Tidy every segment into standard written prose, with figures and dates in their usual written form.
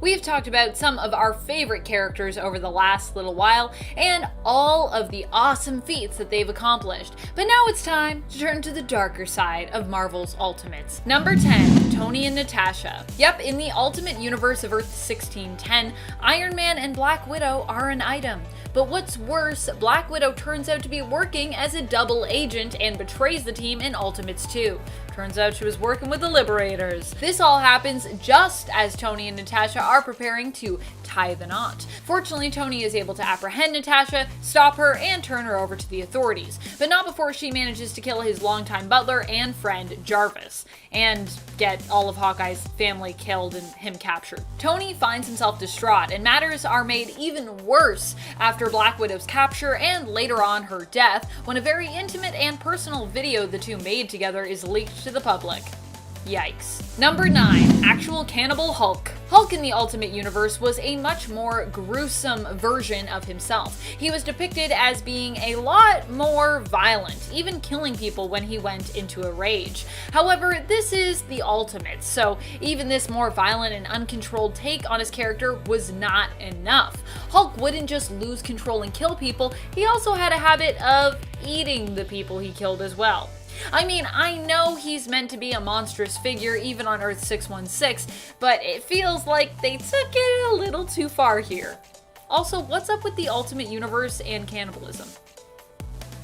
We've talked about some of our favorite characters over the last little while, and all of the awesome feats that they've accomplished. But now it's time to turn to the darker side of Marvel's Ultimates. Number 10, Tony and Natasha. Yep, in the Ultimate Universe of Earth 1610, Iron Man and Black Widow are an item. But what's worse, Black Widow turns out to be working as a double agent and betrays the team in Ultimates 2. Turns out she was working with the Liberators. This all happens just as Tony and Natasha are preparing to tie the knot. Fortunately, Tony is able to apprehend Natasha, stop her, and turn her over to the authorities, but not before she manages to kill his longtime butler and friend Jarvis, and get all of Hawkeye's family killed and him captured. Tony finds himself distraught, and matters are made even worse after Black Widow's capture and later on her death, when a very intimate and personal video the two made together is leaked to the public. Yikes. Number 9, actual Cannibal Hulk. Hulk in the Ultimate Universe was a much more gruesome version of himself. He was depicted as being a lot more violent, even killing people when he went into a rage. However, this is the Ultimates, so even this more violent and uncontrolled take on his character was not enough. Hulk wouldn't just lose control and kill people, he also had a habit of eating the people he killed as well. I mean, I know he's meant to be a monstrous figure even on Earth 616, but it feels like they took it a little too far here. Also, what's up with the Ultimate Universe and cannibalism?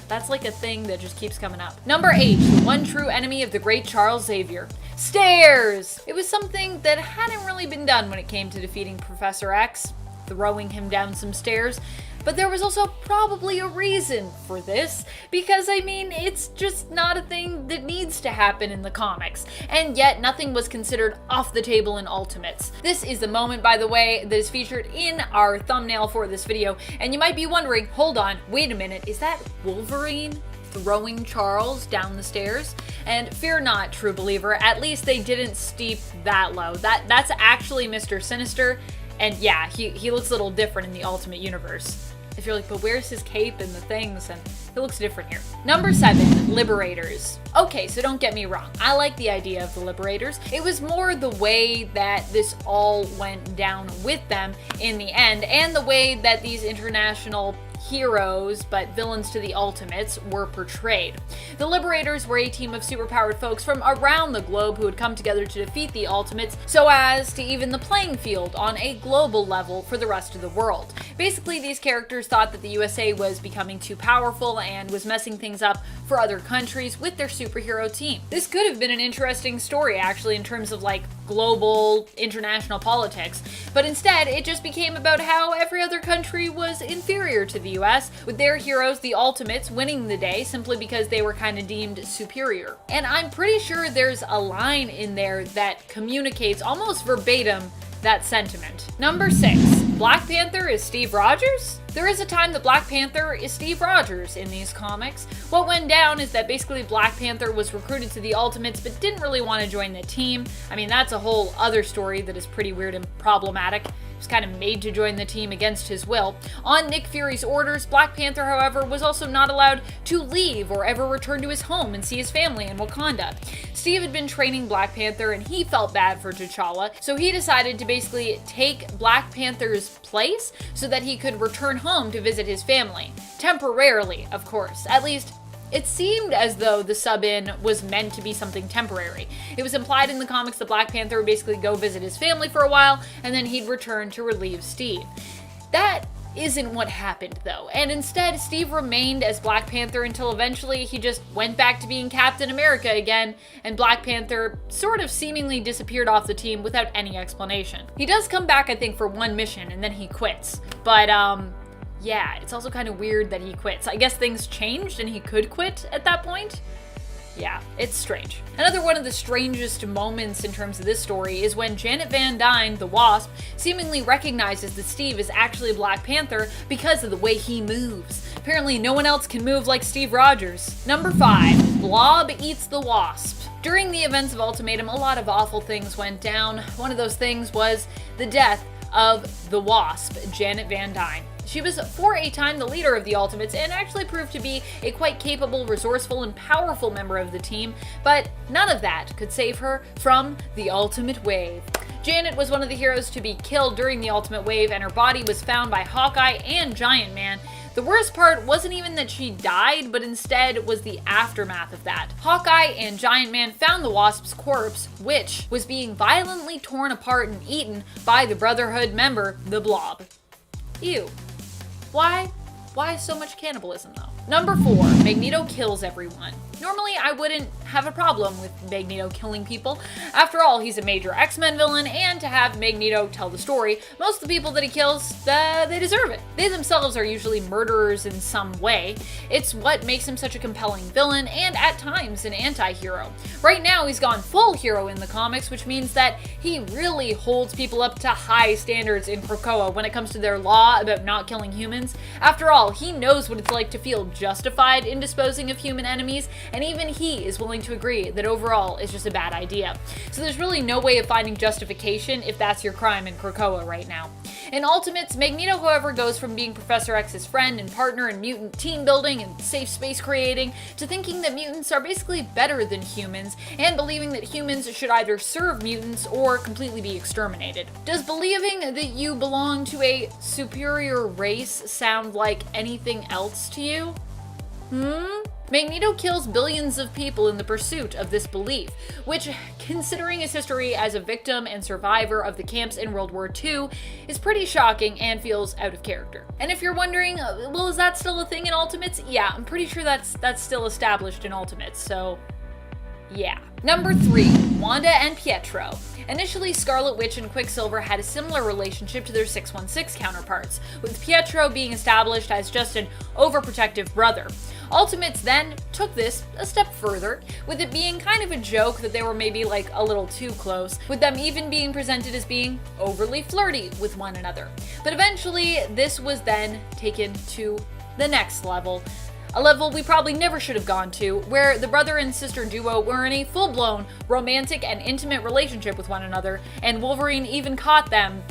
That's like a thing that just keeps coming up. Number 8, one true enemy of the great Charles Xavier. Stairs! It was something that hadn't really been done when it came to defeating Professor X, throwing him down some stairs. But there was also probably a reason for this, because I mean, it's just not a thing that needs to happen in the comics, and yet nothing was considered off the table in Ultimates. This is the moment, by the way, that is featured in our thumbnail for this video, and you might be wondering, hold on, wait a minute, is that Wolverine throwing Charles down the stairs? And fear not, true believer, at least they didn't steep that low. That's actually Mr. Sinister. And yeah, he looks a little different in the Ultimate Universe. If you're like, but where's his cape and the things? And he looks different here. Number 7, Liberators. Okay, so don't get me wrong. I like the idea of the Liberators. It was more the way that this all went down with them in the end, and the way that these international heroes, but villains to the Ultimates, were portrayed. The Liberators were a team of superpowered folks from around the globe who had come together to defeat the Ultimates so as to even the playing field on a global level for the rest of the world. Basically, these characters thought that the USA was becoming too powerful and was messing things up for other countries with their superhero team. This could have been an interesting story, actually, in terms of like global international politics, but instead it just became about how every other country was inferior to the US, with their heroes, the Ultimates, winning the day simply because they were kind of deemed superior. And I'm pretty sure there's a line in there that communicates almost verbatim that sentiment. Number 6, Black Panther is Steve Rogers? There is a time that Black Panther is Steve Rogers in these comics. What went down is that basically Black Panther was recruited to the Ultimates but didn't really want to join the team. I mean, that's a whole other story that is pretty weird and problematic. He was kind of made to join the team against his will. On Nick Fury's orders, Black Panther, however, was also not allowed to leave or ever return to his home and see his family in Wakanda. Steve had been training Black Panther and he felt bad for T'Challa, so he decided to basically take Black Panther's place so that he could return home to visit his family. Temporarily, of course. At least, it seemed as though the sub-in was meant to be something temporary. It was implied in the comics that Black Panther would basically go visit his family for a while, and then he'd return to relieve Steve. That isn't what happened, though, and instead, Steve remained as Black Panther until eventually he just went back to being Captain America again, and Black Panther sort of seemingly disappeared off the team without any explanation. He does come back, I think, for one mission, and then he quits. But, yeah, it's also kind of weird that he quits. I guess things changed and he could quit at that point? Yeah, it's strange. Another one of the strangest moments in terms of this story is when Janet Van Dyne, the Wasp, seemingly recognizes that Steve is actually Black Panther because of the way he moves. Apparently no one else can move like Steve Rogers. Number 5, Blob eats the Wasp. During the events of Ultimatum, a lot of awful things went down. One of those things was the death of the Wasp, Janet Van Dyne. She was for a time the leader of the Ultimates and actually proved to be a quite capable, resourceful, and powerful member of the team, but none of that could save her from the Ultimate Wave. Janet was one of the heroes to be killed during the Ultimate Wave, and her body was found by Hawkeye and Giant Man. The worst part wasn't even that she died, but instead was the aftermath of that. Hawkeye and Giant Man found the Wasp's corpse, which was being violently torn apart and eaten by the Brotherhood member, the Blob. Ew. Why? Why so much cannibalism, though? Number 4, Magneto kills everyone. Normally, I wouldn't have a problem with Magneto killing people. After all, he's a major X-Men villain, and to have Magneto tell the story, most of the people that he kills, they deserve it. They themselves are usually murderers in some way. It's what makes him such a compelling villain, and at times an anti-hero. Right now, he's gone full hero in the comics, which means that he really holds people up to high standards in Krakoa when it comes to their law about not killing humans. After all, he knows what it's like to feel justified in disposing of human enemies, and even he is willing to agree that overall it's just a bad idea. So there's really no way of finding justification if that's your crime in Krakoa right now. In Ultimates, Magneto, however, goes from being Professor X's friend and partner in mutant team building and safe space creating to thinking that mutants are basically better than humans and believing that humans should either serve mutants or completely be exterminated. Does believing that you belong to a superior race sound like anything else to you? Magneto kills billions of people in the pursuit of this belief, which, considering his history as a victim and survivor of the camps in World War II, is pretty shocking and feels out of character. And if you're wondering, well, is that still a thing in Ultimates? Yeah, I'm pretty sure that's still established in Ultimates, so yeah. Number 3, Wanda and Pietro. Initially, Scarlet Witch and Quicksilver had a similar relationship to their 616 counterparts, with Pietro being established as just an overprotective brother. Ultimates then took this a step further, with it being kind of a joke that they were maybe like a little too close, with them even being presented as being overly flirty with one another. But eventually, this was then taken to the next level. A level we probably never should have gone to, where the brother and sister duo were in a full-blown romantic and intimate relationship with one another, and Wolverine even caught them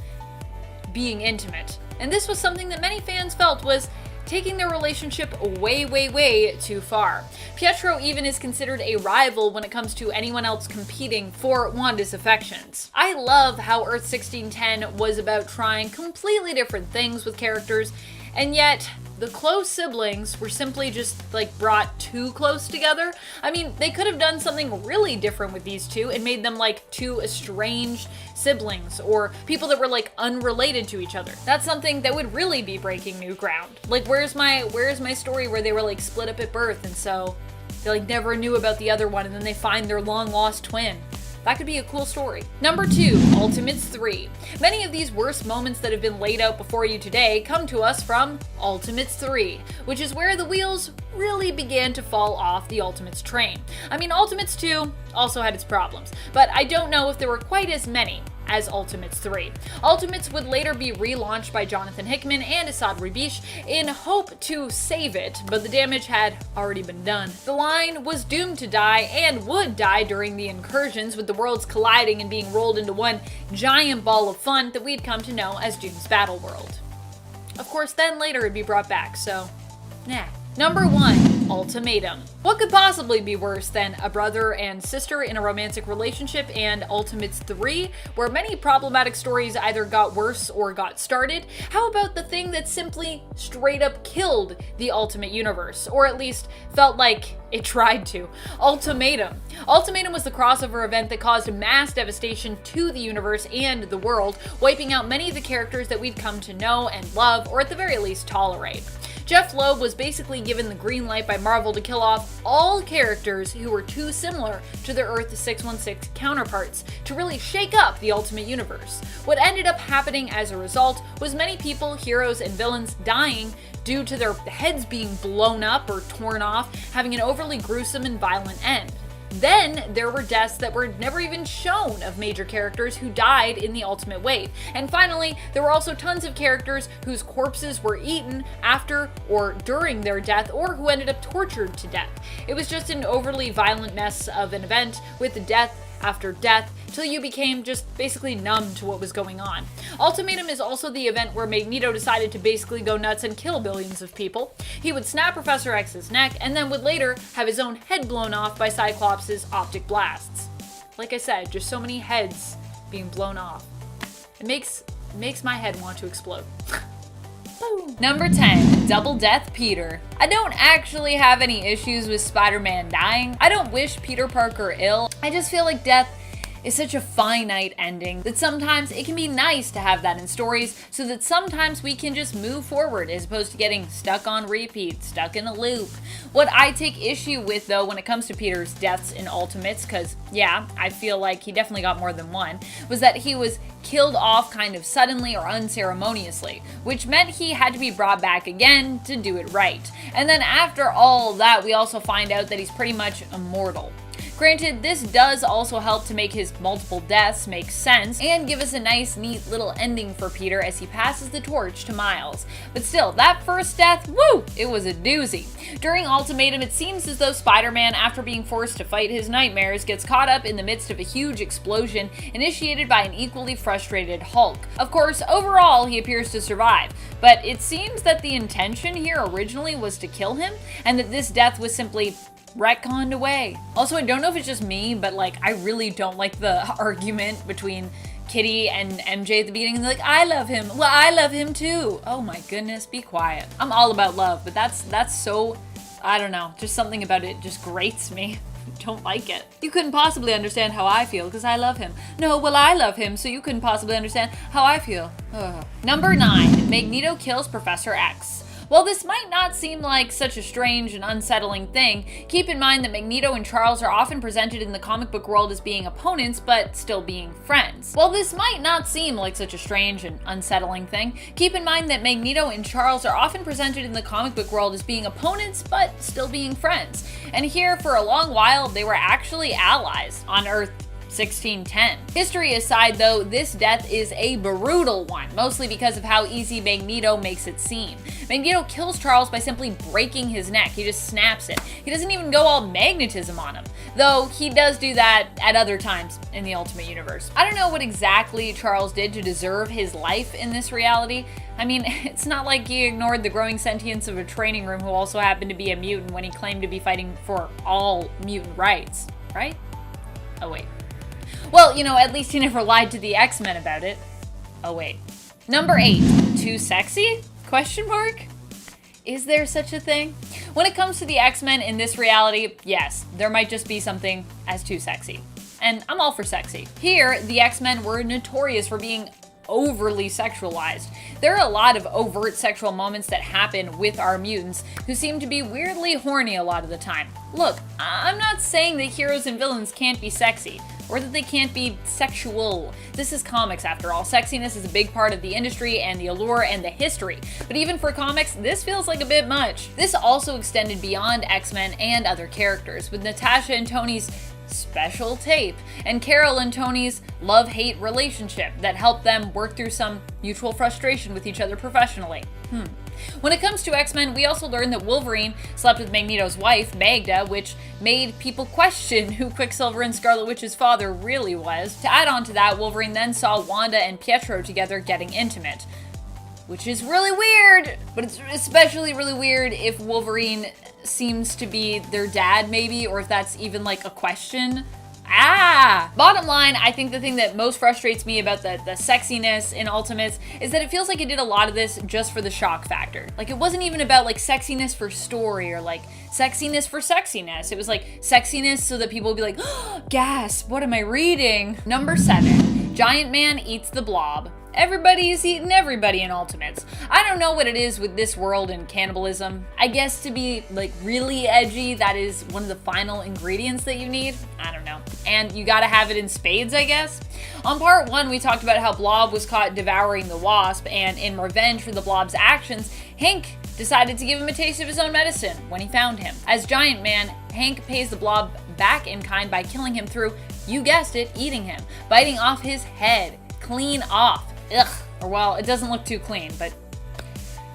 being intimate. And this was something that many fans felt was taking their relationship way too far. Pietro even is considered a rival when it comes to anyone else competing for Wanda's affections. I love how Earth 1610 was about trying completely different things with characters, and yet the close siblings were simply just like brought too close together. I mean, they could have done something really different with these two and made them like two estranged siblings or people that were like unrelated to each other. That's something that would really be breaking new ground. Like, where's my story where they were like split up at birth and so they like never knew about the other one and then they find their long lost twin? That could be a cool story. Number 2, Ultimates 3. Many of these worst moments that have been laid out before you today come to us from Ultimates 3, which is where the wheels really began to fall off the Ultimates train. I mean, Ultimates 2 also had its problems, but I don't know if there were quite as many as Ultimates 3. Ultimates would later be relaunched by Jonathan Hickman and Asad Ribish in hope to save it, but the damage had already been done. The line was doomed to die and would die during the incursions, with the worlds colliding and being rolled into one giant ball of fun that we'd come to know as Doom's Battle World. Of course, then later it'd be brought back, so nah. Number 1, Ultimatum. What could possibly be worse than a brother and sister in a romantic relationship and Ultimates 3, where many problematic stories either got worse or got started? How about the thing that simply straight up killed the Ultimate Universe, or at least felt like it tried to? Ultimatum. Ultimatum was the crossover event that caused mass devastation to the universe and the world, wiping out many of the characters that we'd come to know and love, or at the very least tolerate. Jeff Loeb was basically given the green light by Marvel to kill off all characters who were too similar to their Earth 616 counterparts to really shake up the Ultimate Universe. What ended up happening as a result was many people, heroes, and villains dying due to their heads being blown up or torn off, having an overly gruesome and violent end. Then there were deaths that were never even shown of major characters who died in the Ultimate Wave. And finally, there were also tons of characters whose corpses were eaten after or during their death, or who ended up tortured to death. It was just an overly violent mess of an event with death after death, till you became just basically numb to what was going on. Ultimatum is also the event where Magneto decided to basically go nuts and kill billions of people. He would snap Professor X's neck and then would later have his own head blown off by Cyclops' optic blasts. Like I said, just so many heads being blown off. It makes my head want to explode. Boom. Number 10, Double Death Peter. I don't actually have any issues with Spider-Man dying. I don't wish Peter Parker ill. I just feel like death is such a finite ending that sometimes it can be nice to have that in stories so that sometimes we can just move forward as opposed to getting stuck on repeat, stuck in a loop. What I take issue with though when it comes to Peter's deaths in Ultimates, because yeah, I feel like he definitely got more than one, was that he was killed off kind of suddenly or unceremoniously, which meant he had to be brought back again to do it right. And then after all that, we also find out that he's pretty much immortal. Granted, this does also help to make his multiple deaths make sense and give us a nice, neat little ending for Peter as he passes the torch to Miles. But still, that first death, woo, it was a doozy. During Ultimatum, it seems as though Spider-Man, after being forced to fight his nightmares, gets caught up in the midst of a huge explosion initiated by an equally frustrated Hulk. Of course, overall, he appears to survive, but it seems that the intention here originally was to kill him, and that this death was simply retconned away. Also, I don't know if it's just me, but like, I really don't like the argument between Kitty and MJ at the beginning. And they're like, I love him. Well, I love him too. Oh my goodness, be quiet. I'm all about love, but that's so, I don't know, just something about it just grates me. Don't like it. You couldn't possibly understand how I feel because I love him. No, well, I love him, so you couldn't possibly understand how I feel. Ugh. Number 9, Magneto kills Professor X. While this might not seem like such a strange and unsettling thing, keep in mind that Magneto and Charles are often presented in the comic book world as being opponents, but still being friends. While this might not seem like such a strange and unsettling thing, keep in mind that Magneto and Charles are often presented in the comic book world as being opponents, but still being friends. And here, for a long while, they were actually allies on Earth 1610. History aside though, this death is a brutal one, mostly because of how easy Magneto makes it seem. Magneto kills Charles by simply breaking his neck. He just snaps it. He doesn't even go all magnetism on him, though he does do that at other times in the Ultimate Universe. I don't know what exactly Charles did to deserve his life in this reality. I mean, it's not like he ignored the growing sentience of a training room who also happened to be a mutant when he claimed to be fighting for all mutant rights, right? Oh wait. Well, you know, at least he never lied to the X-Men about it. Oh wait. Number 8, too sexy? Question mark? Is there such a thing? When it comes to the X-Men in this reality, yes, there might just be something as too sexy. And I'm all for sexy. Here, the X-Men were notorious for being overly sexualized. There are a lot of overt sexual moments that happen with our mutants who seem to be weirdly horny a lot of the time. Look, I'm not saying that heroes and villains can't be sexy, or that they can't be sexual. This is comics after all. Sexiness is a big part of the industry and the allure and the history. But even for comics, this feels like a bit much. This also extended beyond X-Men and other characters, with Natasha and Tony's special tape, and Carol and Tony's love-hate relationship that helped them work through some mutual frustration with each other professionally. When it comes to X-Men, we also learned that Wolverine slept with Magneto's wife, Magda, which made people question who Quicksilver and Scarlet Witch's father really was. To add on to that, Wolverine then saw Wanda and Pietro together getting intimate, which is really weird, but it's especially really weird if Wolverine seems to be their dad maybe, or if that's even like a question. Bottom line, I think the thing that most frustrates me about the sexiness in Ultimates is that it feels like it did a lot of this just for the shock factor. Like, it wasn't even about like sexiness for story or like sexiness for sexiness. It was like sexiness so that people would be like, oh, gasp, what am I reading? Number 7, Giant Man eats the Blob. Everybody's eating everybody in Ultimates. I don't know what it is with this world and cannibalism. I guess to be like really edgy, that is one of the final ingredients that you need. I don't know. And you gotta have it in spades, I guess. On part 1, we talked about how Blob was caught devouring the Wasp, and in revenge for the Blob's actions, Hank decided to give him a taste of his own medicine when he found him. As Giant Man, Hank pays the Blob back in kind by killing him through, you guessed it, eating him, biting off his head, clean off. Ugh. Or well, it doesn't look too clean, but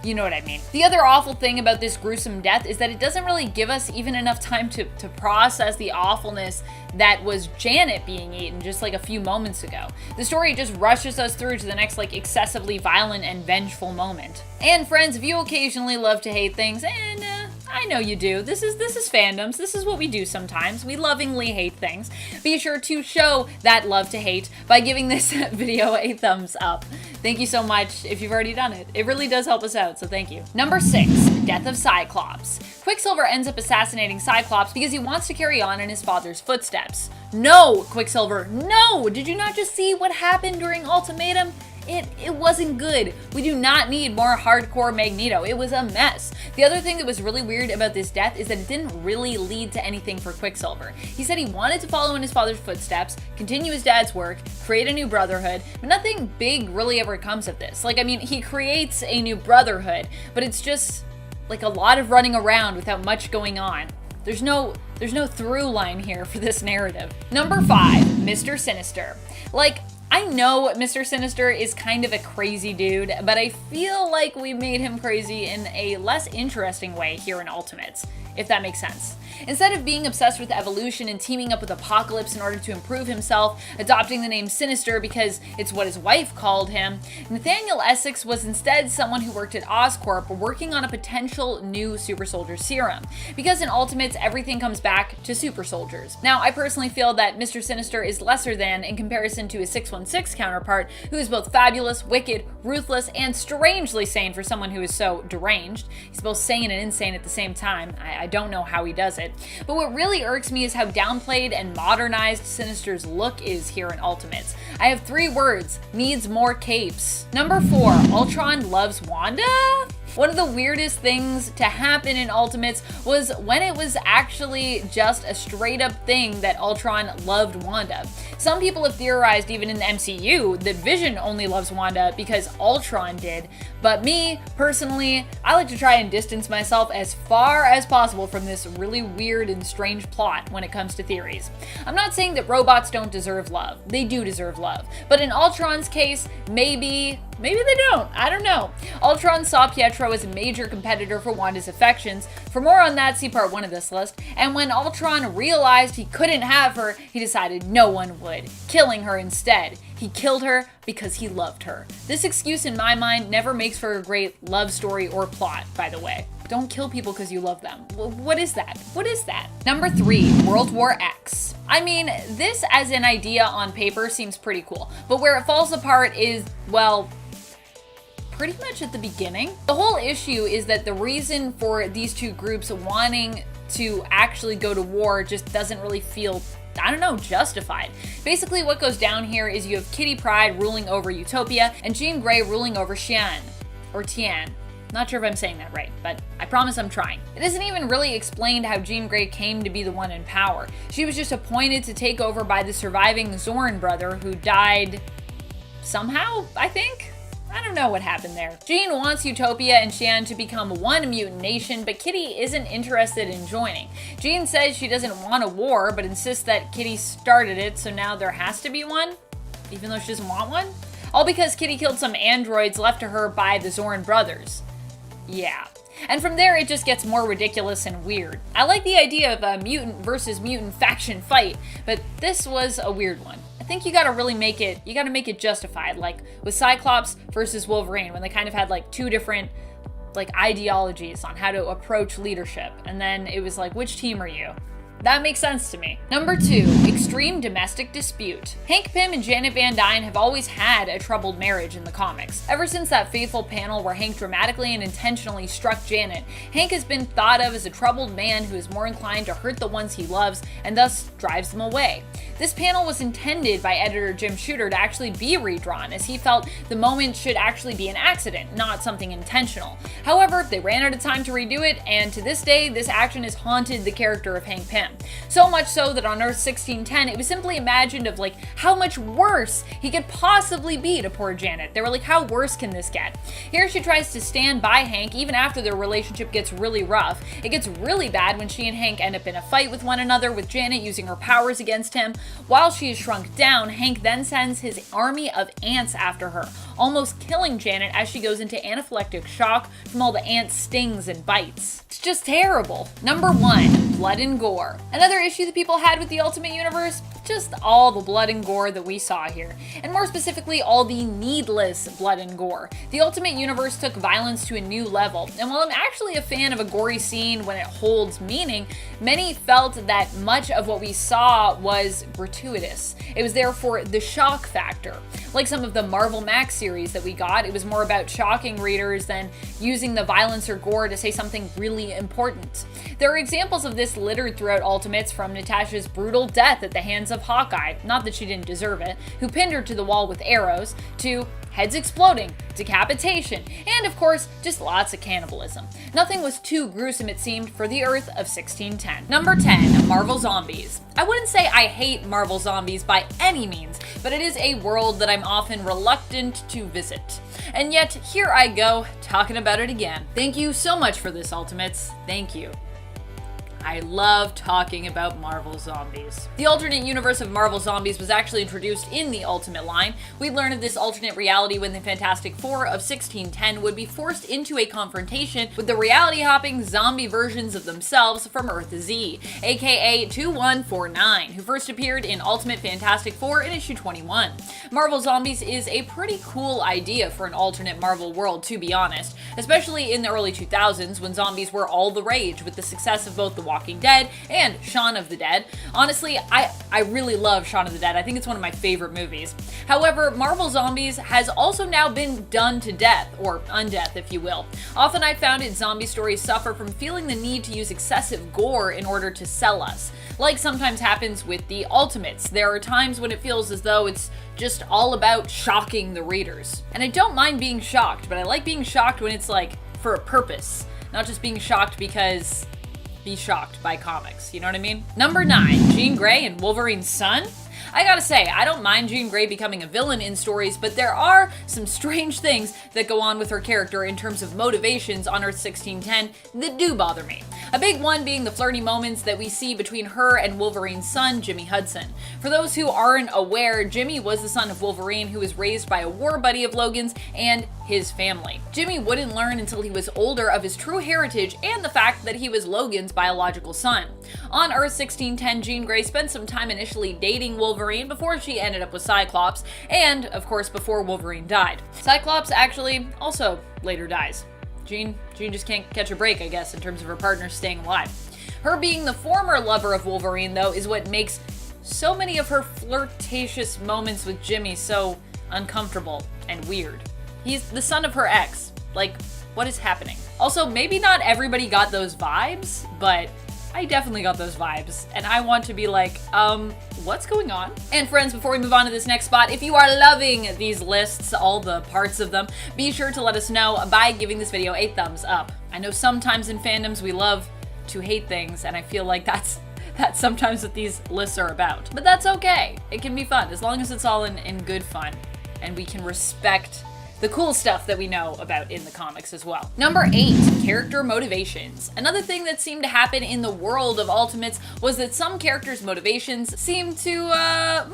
You know what I mean. The other awful thing about this gruesome death is that it doesn't really give us even enough time to process the awfulness that was Janet being eaten just like a few moments ago. The story just rushes us through to the next like excessively violent and vengeful moment. And friends, if you occasionally love to hate things, and I know you do. This is fandoms. This is what we do sometimes. We lovingly hate things. Be sure to show that love to hate by giving this video a thumbs up. Thank you so much if you've already done it. It really does help us out, so thank you. Number 6, death of Cyclops. Quicksilver ends up assassinating Cyclops because he wants to carry on in his father's footsteps. No, Quicksilver, no! Did you not just see what happened during Ultimatum? It wasn't good. We do not need more hardcore Magneto. It was a mess. The other thing that was really weird about this death is that it didn't really lead to anything for Quicksilver. He said he wanted to follow in his father's footsteps, continue his dad's work, create a new brotherhood, but nothing big really ever comes of this. Like, I mean, he creates a new brotherhood, but it's just like a lot of running around without much going on. There's no through line here for this narrative. Number 5, Mr. Sinister. Like, I know Mr. Sinister is kind of a crazy dude, but I feel like we made him crazy in a less interesting way here in Ultimates, if that makes sense. Instead of being obsessed with evolution and teaming up with Apocalypse in order to improve himself, adopting the name Sinister because it's what his wife called him, Nathaniel Essex was instead someone who worked at Oscorp working on a potential new super soldier serum. Because in Ultimates, everything comes back to super soldiers. Now, I personally feel that Mr. Sinister is lesser than in comparison to his 616 counterpart, who is both fabulous, wicked, ruthless, and strangely sane for someone who is so deranged. He's both sane and insane at the same time. I don't know how he does it. But what really irks me is how downplayed and modernized Sinister's look is here in Ultimates. I have 3 words: needs more capes. Number 4, Ultron loves Wanda? One of the weirdest things to happen in Ultimates was when it was actually just a straight up thing that Ultron loved Wanda. Some people have theorized even in the MCU that Vision only loves Wanda because Ultron did, but me, personally, I like to try and distance myself as far as possible from this really weird and strange plot when it comes to theories. I'm not saying that robots don't deserve love. They do deserve love. But in Ultron's case, maybe they don't. I don't know. Ultron saw Pietro as a major competitor for Wanda's affections. For more on that, see part 1 of this list. And when Ultron realized he couldn't have her, he decided no one would, killing her instead. He killed her because he loved her. This excuse in my mind never makes for a great love story or plot, by the way. Don't kill people because you love them. What is that? What is that? Number 3, World War X. I mean, this as an idea on paper seems pretty cool, but where it falls apart is, well, pretty much at the beginning. The whole issue is that the reason for these two groups wanting to actually go to war just doesn't really feel, I don't know, justified. Basically what goes down here is you have Kitty Pryde ruling over Utopia and Jean Grey ruling over Xi'an, or Tian. Not sure if I'm saying that right, but I promise I'm trying. It isn't even really explained how Jean Grey came to be the one in power. She was just appointed to take over by the surviving Zorn brother who died somehow, I think? I don't know what happened there. Jean wants Utopia and Xi'an to become one mutant nation, but Kitty isn't interested in joining. Jean says she doesn't want a war, but insists that Kitty started it, so now there has to be one, even though she doesn't want one? All because Kitty killed some androids left to her by the Zorn brothers. Yeah. And from there, it just gets more ridiculous and weird. I like the idea of a mutant versus mutant faction fight, but this was a weird one. I think you gotta really make it justified, like with Cyclops versus Wolverine, when they kind of had like 2 different like ideologies on how to approach leadership, and then it was like, which team are you? That makes sense to me. Number 2, extreme domestic dispute. Hank Pym and Janet Van Dyne have always had a troubled marriage in the comics. Ever since that fateful panel where Hank dramatically and intentionally struck Janet, Hank has been thought of as a troubled man who is more inclined to hurt the ones he loves and thus drives them away. This panel was intended by editor Jim Shooter to actually be redrawn, as he felt the moment should actually be an accident, not something intentional. However, they ran out of time to redo it, and to this day, this action has haunted the character of Hank Pym. So much so that on Earth 1610, it was simply imagined of like how much worse he could possibly be to poor Janet. They were like, how worse can this get? Here she tries to stand by Hank even after their relationship gets really rough. It gets really bad when she and Hank end up in a fight with one another, with Janet using her powers against him. While she is shrunk down, Hank then sends his army of ants after her, almost killing Janet as she goes into anaphylactic shock from all the ant stings and bites. It's just terrible. Number 1, blood and gore. Another issue that people had with the Ultimate Universe? Just all the blood and gore that we saw here, and more specifically all the needless blood and gore. The Ultimate Universe took violence to a new level, and while I'm actually a fan of a gory scene when it holds meaning, many felt that much of what we saw was gratuitous. It was there for the shock factor. Like some of the Marvel Max series that we got, it was more about shocking readers than using the violence or gore to say something really important. There are examples of this littered throughout Ultimates, from Natasha's brutal death at the hands of Hawkeye, not that she didn't deserve it, who pinned her to the wall with arrows, to heads exploding, decapitation, and of course, just lots of cannibalism. Nothing was too gruesome, it seemed, for the Earth of 1610. Number 10, Marvel Zombies. I wouldn't say I hate Marvel Zombies by any means, but it is a world that I'm often reluctant to visit. And yet, here I go, talking about it again. Thank you so much for this, Ultimates. Thank you. I love talking about Marvel Zombies. The alternate universe of Marvel Zombies was actually introduced in the Ultimate line. We learned of this alternate reality when the Fantastic Four of 1610 would be forced into a confrontation with the reality-hopping zombie versions of themselves from Earth Z, aka 2149, who first appeared in Ultimate Fantastic Four in issue 21. Marvel Zombies is a pretty cool idea for an alternate Marvel world, to be honest, especially in the early 2000s when zombies were all the rage with the success of both The Walking Dead and Shaun of the Dead. Honestly, I really love Shaun of the Dead. I think it's one of my favorite movies. However, Marvel Zombies has also now been done to death, or undeath if you will. Often I found it zombie stories suffer from feeling the need to use excessive gore in order to sell us. Like sometimes happens with the Ultimates. There are times when it feels as though it's just all about shocking the readers. And I don't mind being shocked, but I like being shocked when it's like for a purpose, not just being shocked because be shocked by comics, you know what I mean? Number 9, Jean Grey and Wolverine's son? I gotta say, I don't mind Jean Grey becoming a villain in stories, but there are some strange things that go on with her character in terms of motivations on Earth 1610 that do bother me. A big one being the flirty moments that we see between her and Wolverine's son, Jimmy Hudson. For those who aren't aware, Jimmy was the son of Wolverine who was raised by a war buddy of Logan's and his family. Jimmy wouldn't learn until he was older of his true heritage and the fact that he was Logan's biological son. On Earth 1610, Jean Grey spent some time initially dating Wolverine before she ended up with Cyclops, and of course before Wolverine died. Cyclops actually also later dies. Jean just can't catch a break, I guess, in terms of her partner staying alive. Her being the former lover of Wolverine, though, is what makes so many of her flirtatious moments with Jimmy so uncomfortable and weird. He's the son of her ex. Like, what is happening? Also, maybe not everybody got those vibes, but I definitely got those vibes, and I want to be like, what's going on? And friends, before we move on to this next spot, if you are loving these lists, all the parts of them, be sure to let us know by giving this video a thumbs up. I know sometimes in fandoms we love to hate things, and I feel like that's sometimes what these lists are about. But that's okay. It can be fun, as long as it's all in good fun, and we can respect the cool stuff that we know about in the comics as well. Number 8, character motivations. Another thing that seemed to happen in the world of Ultimates was that some characters' motivations seemed to,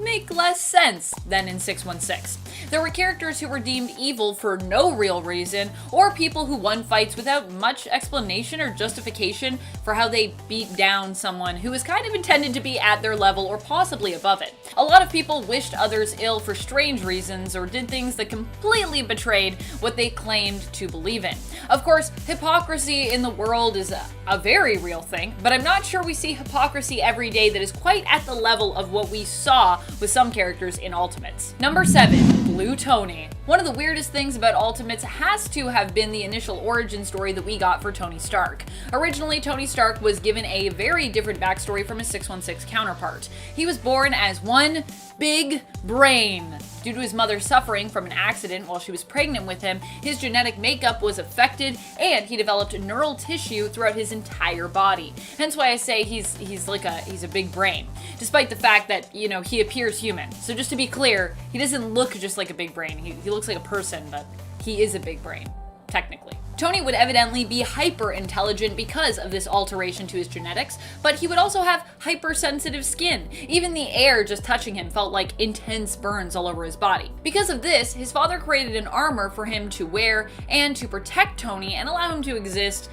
make less sense than in 616. There were characters who were deemed evil for no real reason, or people who won fights without much explanation or justification for how they beat down someone who was kind of intended to be at their level or possibly above it. A lot of people wished others ill for strange reasons or did things that completely betrayed what they claimed to believe in. Of course, hypocrisy in the world is a very real thing, but I'm not sure we see hypocrisy every day that is quite at the level of what we saw with some characters in Ultimates. Number 7, Blue Tony. One of the weirdest things about Ultimates has to have been the initial origin story that we got for Tony Stark. Originally, Tony Stark was given a very different backstory from his 616 counterpart. He was born as one big brain. Due to his mother suffering from an accident while she was pregnant with him, his genetic makeup was affected and he developed neural tissue throughout his entire body. Hence why I say he's a big brain, despite the fact that, you know, he appears human. So just to be clear, he doesn't look just like a big brain. He looks like a person, but he is a big brain, technically. Tony would evidently be hyper intelligent because of this alteration to his genetics, but he would also have hypersensitive skin. Even the air just touching him felt like intense burns all over his body. Because of this, his father created an armor for him to wear and to protect Tony and allow him to exist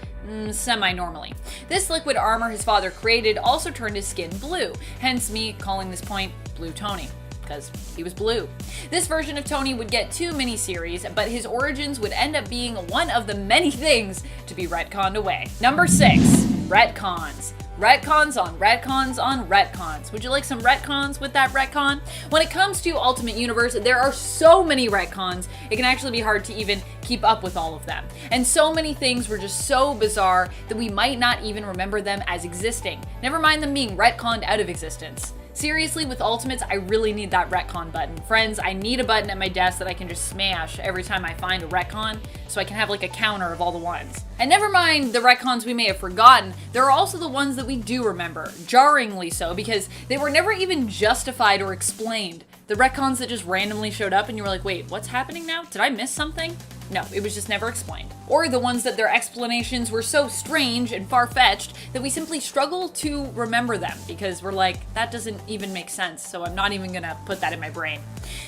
semi-normally. This liquid armor his father created also turned his skin blue, hence me calling this point Blue Tony, because he was blue. This version of Tony would get 2 miniseries, but his origins would end up being one of the many things to be retconned away. Number 6, retcons. Retcons on retcons on retcons. Would you like some retcons with that retcon? When it comes to Ultimate Universe, there are so many retcons, it can actually be hard to even keep up with all of them. And so many things were just so bizarre that we might not even remember them as existing. Never mind them being retconned out of existence. Seriously, with Ultimates, I really need that retcon button. Friends, I need a button at my desk that I can just smash every time I find a retcon, so I can have like a counter of all the ones. And never mind the retcons we may have forgotten, there are also the ones that we do remember, jarringly so, because they were never even justified or explained. The retcons that just randomly showed up and you were like, wait, what's happening now? Did I miss something? No, it was just never explained. Or the ones that their explanations were so strange and far-fetched that we simply struggle to remember them because we're like, that doesn't even make sense, so I'm not even gonna put that in my brain.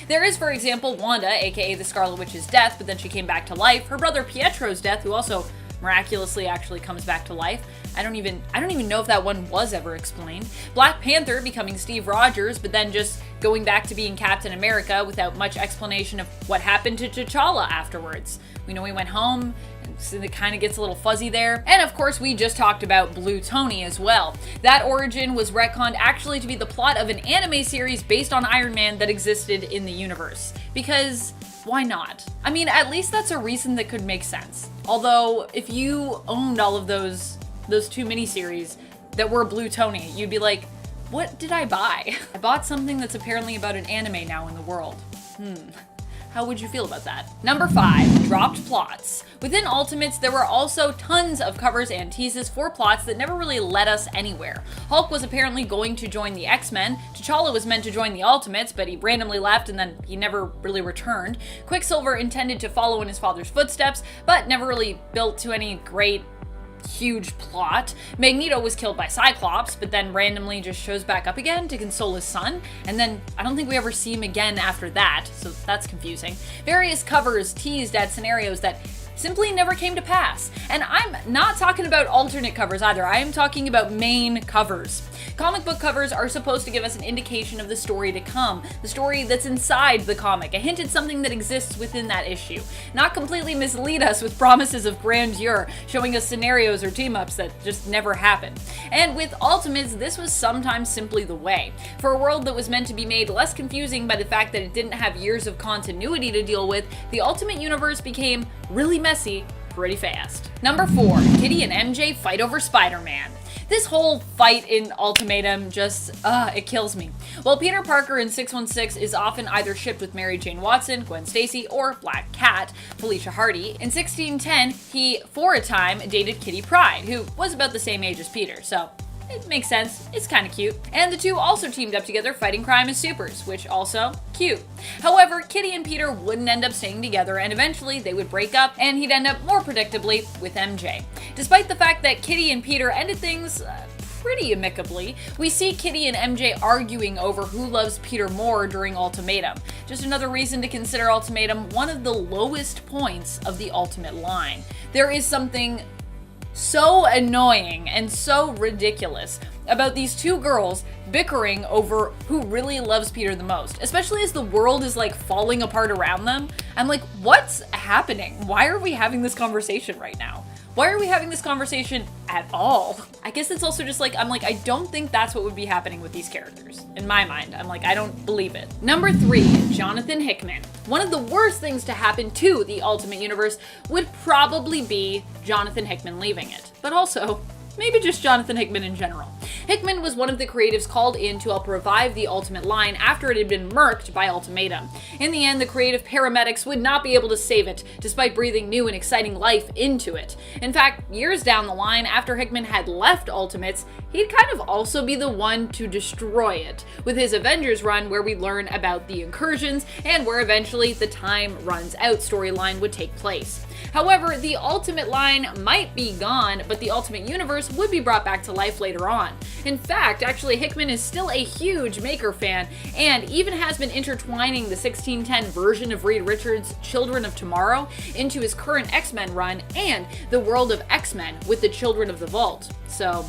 There is, for example, Wanda, aka the Scarlet Witch's death, but then she came back to life, her brother Pietro's death, who also miraculously actually comes back to life. I don't even know if that one was ever explained. Black Panther becoming Steve Rogers, but then just going back to being Captain America without much explanation of what happened to T'Challa afterwards. We know he went home, so it kind of gets a little fuzzy there. And of course, we just talked about Blue Tony as well. That origin was retconned actually to be the plot of an anime series based on Iron Man that existed in the universe. Because why not? I mean, at least that's a reason that could make sense. Although, if you owned all of those 2 miniseries that were Blue Tony, you'd be like, what did I buy? I bought something that's apparently about an anime now in the world. How would you feel about that? Number 5, dropped plots. Within Ultimates, there were also tons of covers and teases for plots that never really led us anywhere. Hulk was apparently going to join the X-Men, T'Challa was meant to join the Ultimates, but he randomly left and then he never really returned. Quicksilver intended to follow in his father's footsteps, but never really built to any great huge plot. Magneto was killed by Cyclops, but then randomly just shows back up again to console his son, and then I don't think we ever see him again after that, so that's confusing. Various covers teased at scenarios that simply never came to pass. And I'm not talking about alternate covers either, I am talking about main covers. Comic book covers are supposed to give us an indication of the story to come, the story that's inside the comic, a hint at something that exists within that issue. Not completely mislead us with promises of grandeur, showing us scenarios or team-ups that just never happen. And with Ultimates, this was sometimes simply the way. For a world that was meant to be made less confusing by the fact that it didn't have years of continuity to deal with, the Ultimate Universe became really messy pretty fast. Number 4, Kitty and MJ fight over Spider-Man. This whole fight in Ultimatum just, it kills me. While Peter Parker in 616 is often either shipped with Mary Jane Watson, Gwen Stacy, or Black Cat, Felicia Hardy, in 1610, he, for a time, dated Kitty Pryde, who was about the same age as Peter, so it makes sense, it's kinda cute. And the two also teamed up together fighting crime as supers, which also, cute. However, Kitty and Peter wouldn't end up staying together and eventually they would break up and he'd end up more predictably with MJ. Despite the fact that Kitty and Peter ended things pretty amicably, we see Kitty and MJ arguing over who loves Peter more during Ultimatum. Just another reason to consider Ultimatum one of the lowest points of the Ultimate line. There is something so annoying and so ridiculous about these two girls bickering over who really loves Peter the most, especially as the world is like falling apart around them. I'm like, what's happening? Why are we having this conversation right now? Why are we having this conversation at all? I guess it's also just like, I'm like, I don't think that's what would be happening with these characters. In my mind, I'm like, I don't believe it. Number 3, Jonathan Hickman. One of the worst things to happen to the Ultimate Universe would probably be Jonathan Hickman leaving it. But also, maybe just Jonathan Hickman in general. Hickman was one of the creatives called in to help revive the Ultimate line after it had been murked by Ultimatum. In the end, the creative paramedics would not be able to save it, despite breathing new and exciting life into it. In fact, years down the line, after Hickman had left Ultimates, he'd kind of also be the one to destroy it, with his Avengers run where we learn about the incursions and where eventually the Time Runs Out storyline would take place. However, the Ultimate line might be gone, but the Ultimate Universe would be brought back to life later on. In fact, actually, Hickman is still a huge Maker fan, and even has been intertwining the 1610 version of Reed Richards' Children of Tomorrow into his current X-Men run and the world of X-Men with the Children of the Vault. So,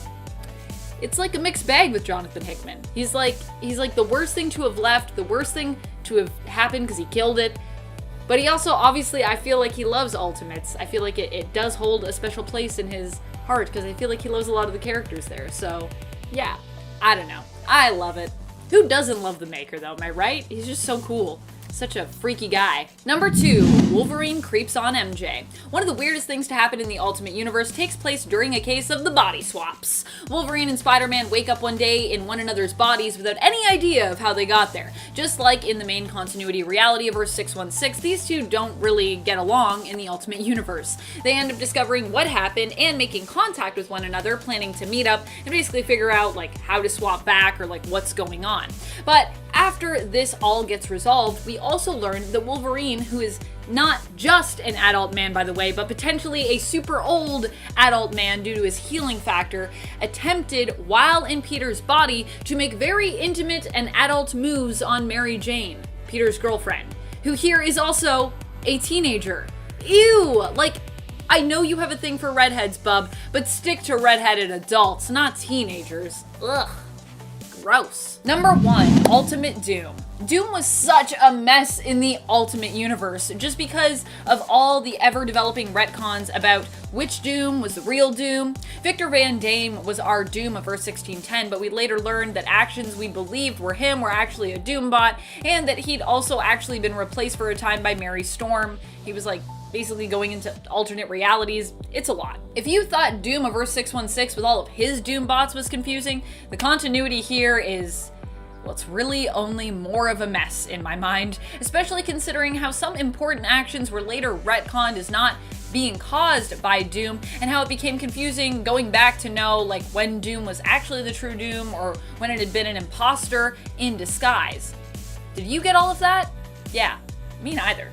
it's like a mixed bag with Jonathan Hickman. He's like the worst thing to have left, the worst thing to have happened because he killed it. But he also, obviously, I feel like he loves Ultimates. I feel like it does hold a special place in his heart because I feel like he loves a lot of the characters there. So, yeah, I don't know. I love it. Who doesn't love the Maker, though? Am I right? He's just so cool. Such a freaky guy. Number 2, Wolverine Creeps On MJ. One of the weirdest things to happen in the Ultimate Universe takes place during a case of the body swaps. Wolverine and Spider-Man wake up one day in one another's bodies without any idea of how they got there. Just like in the main continuity reality of Earth 616, these two don't really get along in the Ultimate Universe. They end up discovering what happened and making contact with one another, planning to meet up and basically figure out like how to swap back or like what's going on. But after this all gets resolved, we also learn that Wolverine, who is not just an adult man, by the way, but potentially a super old adult man due to his healing factor, attempted, while in Peter's body, to make very intimate and adult moves on Mary Jane, Peter's girlfriend, who here is also a teenager. Ew! Like, I know you have a thing for redheads, bub, but stick to redheaded adults, not teenagers. Ugh. Gross. Number 1, Ultimate Doom. Doom was such a mess in the Ultimate Universe just because of all the ever-developing retcons about which Doom was the real Doom. Victor Van Dame was our Doom of Earth 1610, but we later learned that actions we believed were him were actually a Doom bot, and that he'd also actually been replaced for a time by Mary Storm. He was like basically going into alternate realities. It's a lot. If you thought Doom of Earth 616 with all of his Doom bots was confusing, the continuity here is, well, it's really only more of a mess in my mind, especially considering how some important actions were later retconned as not being caused by Doom, and how it became confusing going back to know like when Doom was actually the true Doom or when it had been an imposter in disguise. Did you get all of that? Yeah, me neither.